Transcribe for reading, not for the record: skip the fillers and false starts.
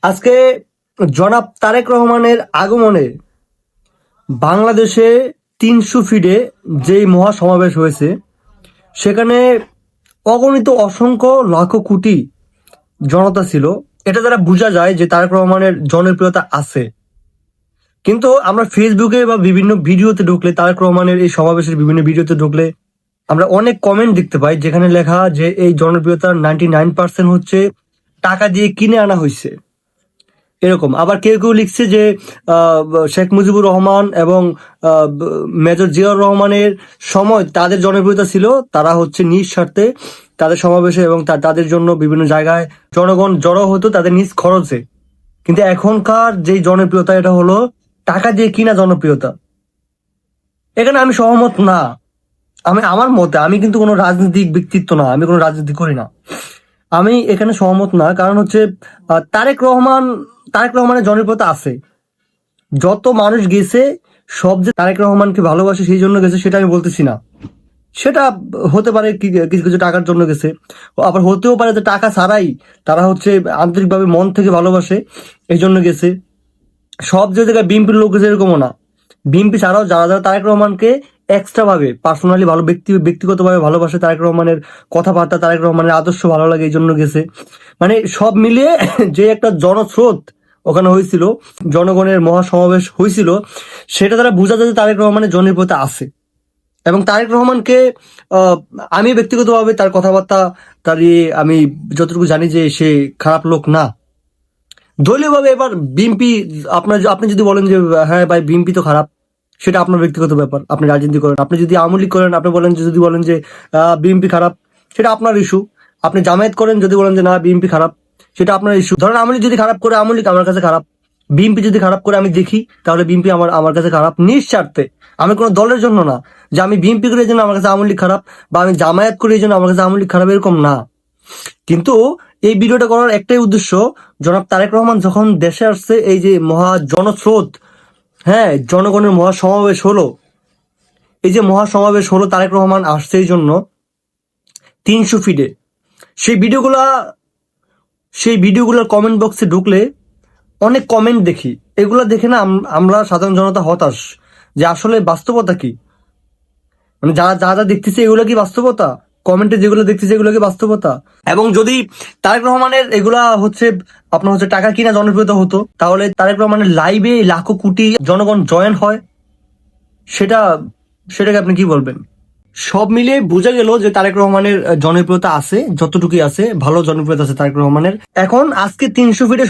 আজকে জনাব তারেক রহমানের আগমনে বাংলাদেশে ৩০০ ফিটে যেই মহাসমাবেশ হয়েছে, সেখানে অগণিত অসংখ্য লাখো কোটি জনতা ছিল। এটা দ্বারা বোঝা যায় যে তারেক রহমানের জনপ্রিয়তা আছে। কিন্তু আমরা ফেসবুকে বা বিভিন্ন ভিডিওতে ঢুকলে, তারেক রহমানের এই সমাবেশের বিভিন্ন ভিডিওতে ঢুকলে আমরা অনেক কমেন্ট দেখতে পাই, যেখানে লেখা যে এই জনপ্রিয়তার 99% হচ্ছে টাকা দিয়ে কিনে আনা হয়েছে। এরকম আবার কেউ কেউ লিখছে যে শেখ মুজিবুর রহমান এবং মেজর জিয়াউর রহমানের সময় তাদের জনপ্রিয়তা ছিল, তারা হচ্ছে নিজ স্বার্থে তাদের সমাবেশে এবং তাদের জন্য বিভিন্ন জায়গায় জনগণ জড়ো হতো তাদের নিজ খরচে। কিন্তু এখনকার যে জনপ্রিয়তা, এটা হলো টাকা দিয়ে কিনা জনপ্রিয়তা। এখানে আমি সহমত না। আমার মতে, আমি কিন্তু কোনো রাজনৈতিক ব্যক্তিত্ব না, আমি কোনো রাজনীতি করি না, আমি এখানে সহমত না। কারণ হচ্ছে তারেক রহমানের জনপ্রিয়তা আছে। যত মানুষ গেছে, সব যে তারেক রহমানকে ভালোবাসে সেই জন্য গেছে সেটা আমি বলতেছি না। সেটা হতে পারে কিছু কিছু টাকার জন্য গেছে, আবার হতেও পারে যে টাকা ছাড়াই তারা হচ্ছে আন্তরিকভাবে মন থেকে ভালোবাসে এই জন্য গেছে। সব যে জায়গায় বিএনপির লোক গেছে এরকমও না। বিএনপি ছাড়াও যারা যারা তারেক রহমানকে এক্সট্রা ভাবে পার্সোনালি ব্যক্তিগতভাবে ভালোবাসে, তারেক রহমানের কথাবার্তা, তারেক রহমানের আদর্শ ভালো লাগে এই জন্য গেছে। মানে সব মিলিয়ে যে একটা জনস্রোত ওখানে হয়েছিল, জনগণের মহাসমাবেশ হয়েছিল, সেটা দ্বারা বোঝা যায় যে তারেক রহমানের জনপ্রিয়তা আছে। এবং তারেক রহমানকে আমি ব্যক্তিগতভাবে তার কথাবার্তা, আমি যতটুকু জানি যে সে খারাপ লোক না। দলীয়ভাবে এবার বিএনপি, আপনি যদি বলেন যে হ্যাঁ ভাই বিএনপি তো খারাপ, সেটা আপনার ব্যক্তিগত ব্যাপার, আপনি রাজনীতি করেন। আপনি যদি আওয়ামী লীগ করেন, আপনি যদি বলেন যে বিএনপি খারাপ, সেটা আপনার ইস্যু। আপনি জামায়াত করেন, যদি বলেন যে না বিএনপি খারাপ, সেটা আপনার ইস্যু। ধরেন আওয়ামী লীগ যদি খারাপ করে, আওয়ামী লীগ আমার কাছে খারাপ। বিএনপি যদি খারাপ করে আমি দেখি, তাহলে বিএনপি আমার কাছে খারাপ নিঃস্বার্থে। আমি কোনো দলের জন্য না, যে আমি বিএনপি করে এই জন্য আমার কাছে আওয়ামী লীগ খারাপ, বা আমি জামায়াত করে এই জন্য আমার কাছে আওয়ামী লীগ খারাপ, এরকম না। কিন্তু এই ভিডিওটা করার একটাই উদ্দেশ্য, জনাব তারেক রহমান যখন দেশে আসছে, এই যে মহা জনস্রোত, হ্যাঁ জনগণের মহাসমাবেশ হলো, এই যে মহাসমাবেশ হলো, তারেক রহমান আসছে এই জন্য ৩০০ ফিটে। সেই ভিডিওগুলোর কমেন্ট বক্সে ঢুকলে অনেক কমেন্ট দেখি, এগুলো দেখে না আমরা সাধারণ জনতা হতাশ, যে আসলে বাস্তবতা কি। মানে যা যা যা দেখতেছে এগুলো কি বাস্তবতা? কমেন্টে যেগুলো দেখতেছে এগুলো কি বাস্তবতা? এবং যদি তারেক রহমানের এগুলা হচ্ছে আপনার হচ্ছে টাকা কিনা জনপ্রিয়তা হতো, তাহলে তারেক রহমানের লাইভে লাখো কোটি জনগণ জয়েন হয়, সেটাকে আপনি কি বলবেন? সব মিলিয়ে বোঝা গেল যে তারেক রহমানের জনপ্রিয়তা আছে, যতটুকুই আছে ভালো জনপ্রিয়তা আছে তারেক রহমানের। এখন আজকে ৩০০ ফিটে